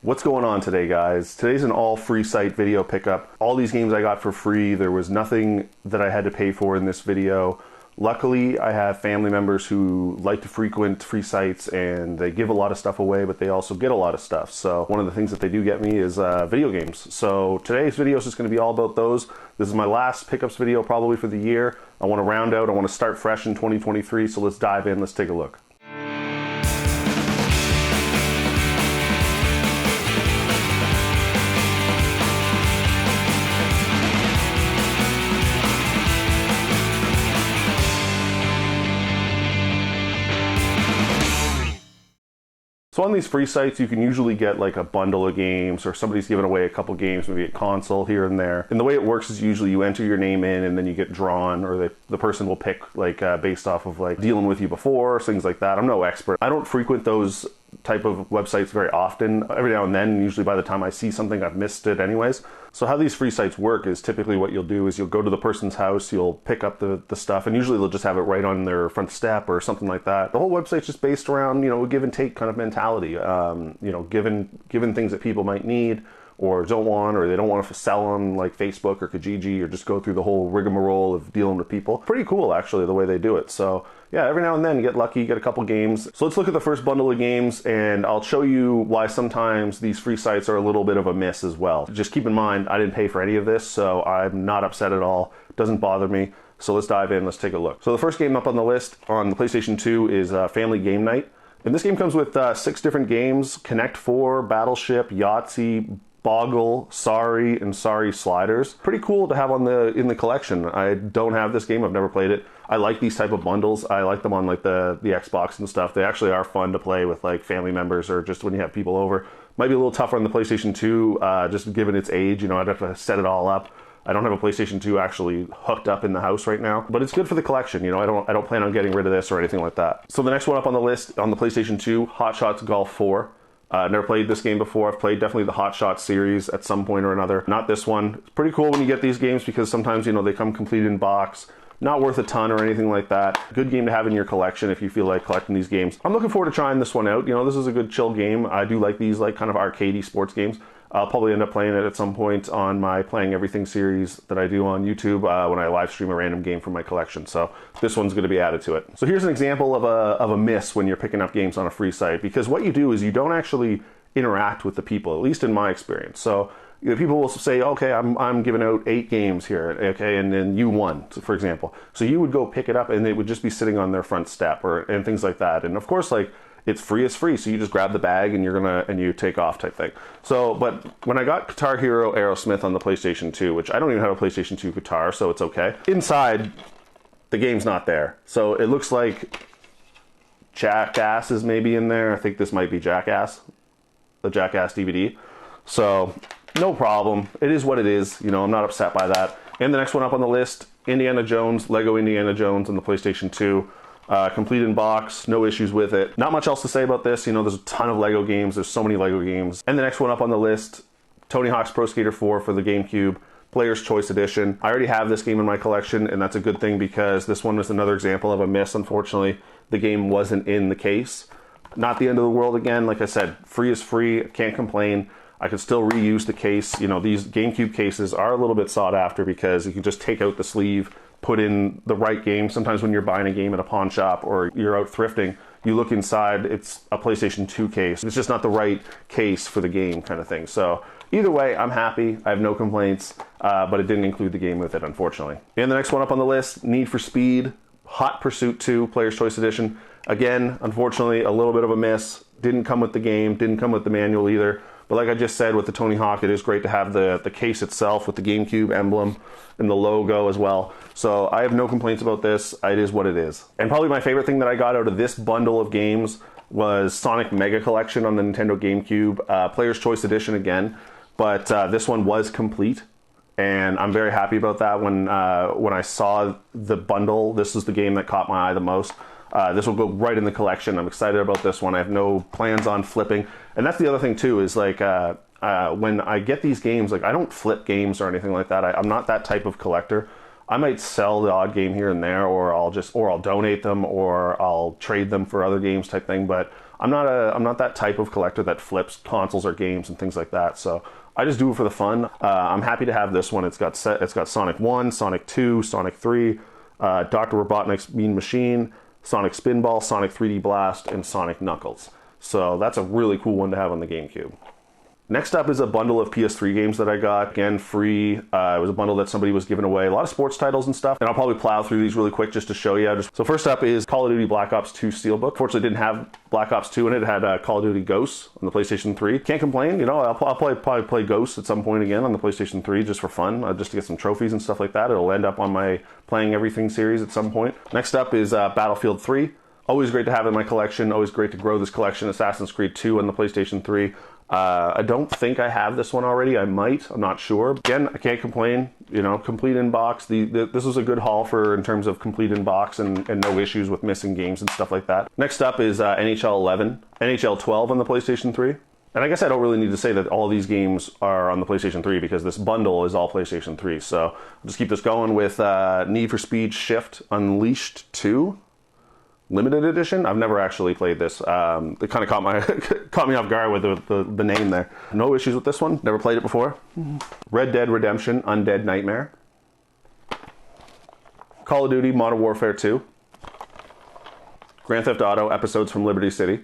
What's going on today, guys? Today's an all free site video pickup. All these games I got for free. There was nothing that I had to pay for in this video. Luckily, I have family members who like to frequent free sites and they give a lot of stuff away, but they also get a lot of stuff. So one of the things that they do get me is video games. So today's video is just going to be all about those. This is my last pickups video probably for the year. I want to round out, I want to start fresh in 2023. So let's dive in, let's take a look. So on these free sites, you can usually get like a bundle of games, or somebody's giving away a couple games, maybe a console here and there. And the way it works is usually you enter your name in and then you get drawn, or the person will pick like based off of like dealing with you before, things like that. I'm no expert. I don't frequent those type of websites very often. Every now and then, usually by the time I see something, I've missed it anyways. So how these free sites work is typically what you'll do is you'll go to the person's house, you'll pick up the stuff, and usually they'll just have it right on their front step or something like that. The whole website's just based around, you know, a give and take kind of mentality. You know, given things that people might need or don't want, or they don't want to sell them like Facebook or Kijiji, or just go through the whole rigmarole of dealing with people. Pretty cool, actually, the way they do it. So yeah, every now and then you get lucky, you get a couple games. So let's look at the first bundle of games, and I'll show you why sometimes these free sites are a little bit of a miss as well. Just keep in mind, I didn't pay for any of this, so I'm not upset at all. It doesn't bother me. So let's dive in, let's take a look. So the first game up on the list on the PlayStation 2 is Family Game Night. And this game comes with 6 different games: Connect 4, Battleship, Yahtzee, Boggle, Sorry, and Sorry Sliders. Pretty cool to have in the collection. I don't have this game, I've never played it. I like these type of bundles. I like them on like the Xbox and stuff. They actually are fun to play with like family members, or just when you have people over. Might be a little tougher on the PlayStation 2, just given its age. You know, I'd have to set it all up. I don't have a PlayStation 2 actually hooked up in the house right now, but it's good for the collection. You know, I don't plan on getting rid of this or anything like that. So the next one up on the list on the PlayStation 2, Hot Shots Golf 4. Never played this game before. I've played definitely the Hot Shots series at some point or another. Not this one. It's pretty cool when you get these games because sometimes, you know, they come complete in box. Not worth a ton or anything like that. Good game to have in your collection if you feel like collecting these games. I'm looking forward to trying this one out. You know, this is a good chill game. I do like these like kind of arcadey sports games. I'll probably end up playing it at some point on my Playing Everything series that I do on YouTube when I live stream a random game from my collection. So this one's going to be added to it. So here's an example of a miss when you're picking up games on a free site, because what you do is you don't actually interact with the people, at least in my experience. So you know, people will say, okay, I'm giving out 8 games here, okay, and then you won, for example. So you would go pick it up and it would just be sitting on their front step and things like that. And of course, like, it's free, so you just grab the bag and you take off type thing. So, but when I got Guitar Hero Aerosmith on the PlayStation 2, which I don't even have a PlayStation 2 guitar, so it's okay. Inside, the game's not there. So it looks like Jackass is maybe in there. I think this might be Jackass, the Jackass DVD. So no problem. It is what it is. You know, I'm not upset by that. And the next one up on the list, Indiana Jones, Lego Indiana Jones on the PlayStation 2. Complete in box, no issues with it. Not much else to say about this. You know, there's a ton of Lego games. There's so many Lego games. And the next one up on the list, Tony Hawk's Pro Skater 4 for the GameCube, Player's Choice Edition. I already have this game in my collection, and that's a good thing because this one was another example of a miss. Unfortunately, the game wasn't in the case. Not the end of the world again. Like I said, free is free. Can't complain. I could still reuse the case. You know, these GameCube cases are a little bit sought after because you can just take out the sleeve, put in the right game. Sometimes when you're buying a game at a pawn shop or you're out thrifting, you look inside, it's a PlayStation 2 case. It's just not the right case for the game kind of thing. So either way, I'm happy. I have no complaints, but it didn't include the game with it, unfortunately. And the next one up on the list, Need for Speed, Hot Pursuit 2, Player's Choice Edition. Again, unfortunately, a little bit of a miss. Didn't come with the game, didn't come with the manual either. But like I just said with the Tony Hawk, it is great to have the case itself with the GameCube emblem and the logo as well. So I have no complaints about this. It is what it is. And probably my favorite thing that I got out of this bundle of games was Sonic Mega Collection on the Nintendo GameCube, Player's Choice Edition again. But this one was complete, and I'm very happy about that. When I saw the bundle, this was the game that caught my eye the most. This will go right in the collection. I'm excited about this one. I have no plans on flipping. And that's the other thing too, is like when I get these games, like I don't flip games or anything like that. I'm not that type of collector. I might sell the odd game here and there, or I'll donate them, or I'll trade them for other games type thing. But I'm not that type of collector that flips consoles or games and things like that. So I just do it for the fun. I'm happy to have this one. It's got Sonic 1, Sonic 2, Sonic 3, Dr. Robotnik's Mean Machine, Sonic Spinball, Sonic 3D Blast, and Sonic Knuckles. So that's a really cool one to have on the GameCube. Next up is a bundle of PS3 games that I got, again, free. It was a bundle that somebody was giving away. A lot of sports titles and stuff, and I'll probably plow through these really quick just to show you. So first up is Call of Duty Black Ops 2 Steelbook. Fortunately, it didn't have Black Ops 2 in it. It had Call of Duty Ghosts on the PlayStation 3. Can't complain, you know, I'll probably play Ghosts at some point again on the PlayStation 3 just for fun, just to get some trophies and stuff like that. It'll end up on my Playing Everything series at some point. Next up is Battlefield 3. Always great to have in my collection, always great to grow this collection. Assassin's Creed 2 on the PlayStation 3. I don't think I have this one already. I might. I'm not sure. Again, I can't complain. You know, complete inbox. This was a good haul in terms of complete inbox and no issues with missing games and stuff like that. Next up is NHL 11, NHL 12 on the PlayStation 3. And I guess I don't really need to say that all these games are on the PlayStation 3 because this bundle is all PlayStation 3. So I'll just keep this going with Need for Speed Shift Unleashed 2. Limited edition. I've never actually played this. It kind of caught me off guard with the name there. No issues with this one. Never played it before. Red Dead Redemption Undead Nightmare. Call of Duty Modern Warfare 2. Grand Theft Auto Episodes from Liberty City.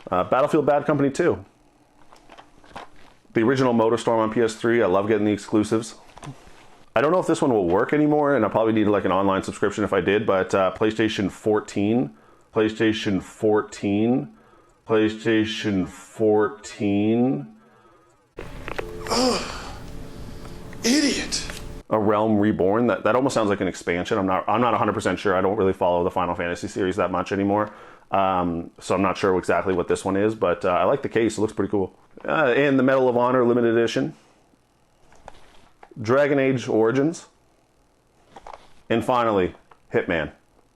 Battlefield Bad Company 2. The original MotorStorm on PS3. I love getting the exclusives. I don't know if this one will work anymore, and I probably need like an online subscription if I did, but PlayStation 14, PlayStation 14, PlayStation 14. Ugh, idiot. A Realm Reborn. That almost sounds like an expansion. I'm not 100% sure. I don't really follow the Final Fantasy series that much anymore, so I'm not sure exactly what this one is, but I like the case. It looks pretty cool. And the Medal of Honor Limited Edition. Dragon Age Origins, and finally, Hitman.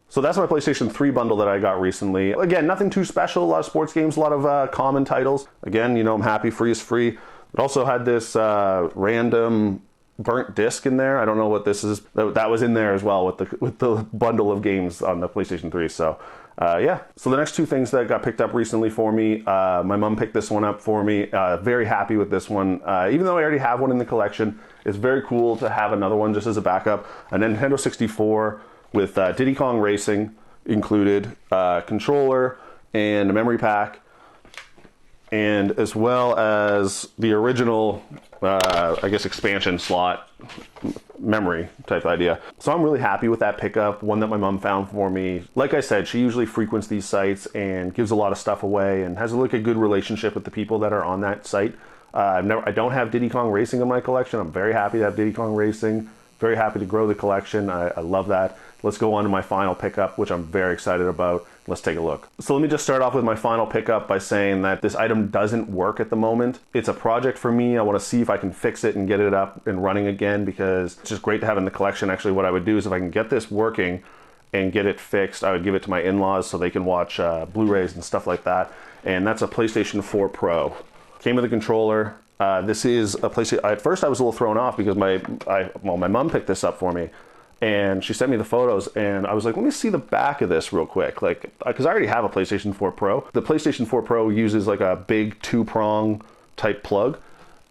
So that's my PlayStation 3 bundle that I got recently. Again, nothing too special, a lot of sports games, a lot of common titles. Again, you know, I'm happy, free is free. It also had this random burnt disc in there. I don't know what this is. That was in there as well with the bundle of games on the PlayStation 3. So yeah. So the next two things that got picked up recently for me, my mom picked this one up for me. Very happy with this one. Even though I already have one in the collection, it's very cool to have another one just as a backup. A Nintendo 64 with Diddy Kong Racing included, controller and a memory pack, and as well as the original, I guess, expansion slot memory type idea. So I'm really happy with that pickup, one that my mom found for me. Like I said, she usually frequents these sites and gives a lot of stuff away and has like a good relationship with the people that are on that site. I don't have Diddy Kong Racing in my collection. I'm very happy to have Diddy Kong Racing. Very happy to grow the collection. I love that. Let's go on to my final pickup, which I'm very excited about. Let's take a look. So let me just start off with my final pickup by saying that this item doesn't work at the moment. It's a project for me. I want to see if I can fix it and get it up and running again because it's just great to have in the collection. Actually, what I would do is if I can get this working and get it fixed, I would give it to my in-laws so they can watch Blu-rays and stuff like that. And that's a PlayStation 4 Pro. Came with a controller. This is a PlayStation. At first, I was a little thrown off because my mom picked this up for me, and she sent me the photos, and I was like, let me see the back of this real quick, like because I already have a PlayStation 4 Pro. The PlayStation 4 Pro uses like a big 2-prong type plug,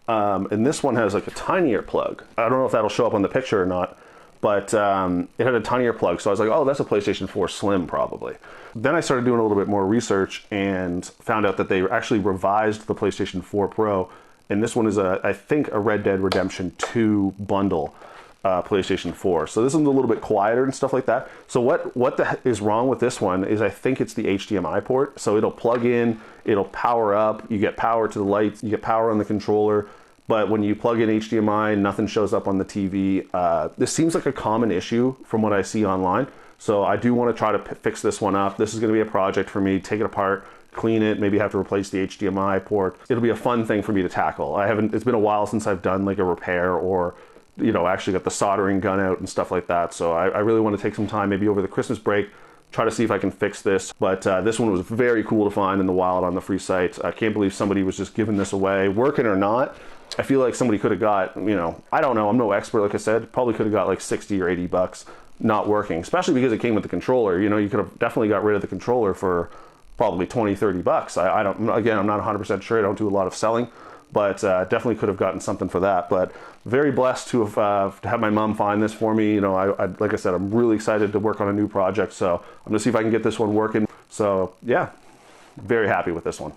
and this one has like a tinier plug. I don't know if that'll show up on the picture or not, but it had a tinier plug, so I was like, oh, that's a PlayStation 4 Slim probably. Then I started doing a little bit more research and found out that they actually revised the PlayStation 4 Pro, and this one is I think a Red Dead Redemption 2 bundle PlayStation 4. So this one's a little bit quieter and stuff like that. So what is wrong with this one is I think it's the HDMI port. So it'll plug in, it'll power up, you get power to the lights, you get power on the controller, but when you plug in HDMI, nothing shows up on the TV. This seems like a common issue from what I see online. So I do want to try to fix this one up. This is going to be a project for me. Take it apart, clean it, maybe have to replace the HDMI port. It'll be a fun thing for me to tackle. It's been a while since I've done like a repair or, you know, actually got the soldering gun out and stuff like that. So I really want to take some time, maybe over the Christmas break, try to see if I can fix this. But this one was very cool to find in the wild on the free site. I can't believe somebody was just giving this away, working or not. I feel like somebody could have got, you know, I don't know, I'm no expert, like I said, probably could have got like 60 or 80 bucks not working, especially because it came with the controller. You know, you could have definitely got rid of the controller for probably 20, 30 bucks. I don't, again, I'm not 100% sure. I don't do a lot of selling, but definitely could have gotten something for that. But very blessed to have my mom find this for me. You know, like I said, I'm really excited to work on a new project. So I'm gonna see if I can get this one working. So yeah, very happy with this one.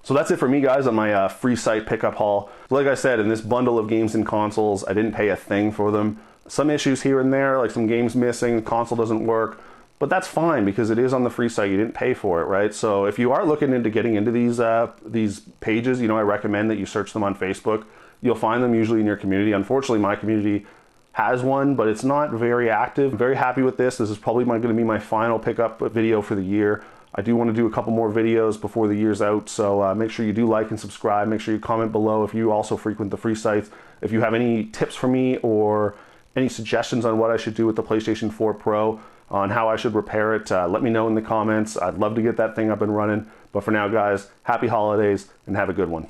So that's it for me, guys, on my free site pickup haul. Like I said, in this bundle of games and consoles, I didn't pay a thing for them. Some issues here and there, like some games missing, the console doesn't work, but that's fine because it is on the free site. You didn't pay for it, right? So if you are looking into getting into these pages, you know, I recommend that you search them on Facebook. You'll find them usually in your community. Unfortunately, my community has one, but it's not very active. I'm very happy with this. This is probably going to be my final pickup video for the year. I do want to do a couple more videos before the year's out, so make sure you do like and subscribe. Make sure you comment below if you also frequent the free sites. If you have any tips for me or any suggestions on what I should do with the PlayStation 4 Pro, on how I should repair it, let me know in the comments. I'd love to get that thing up and running. But for now, guys, happy holidays and have a good one.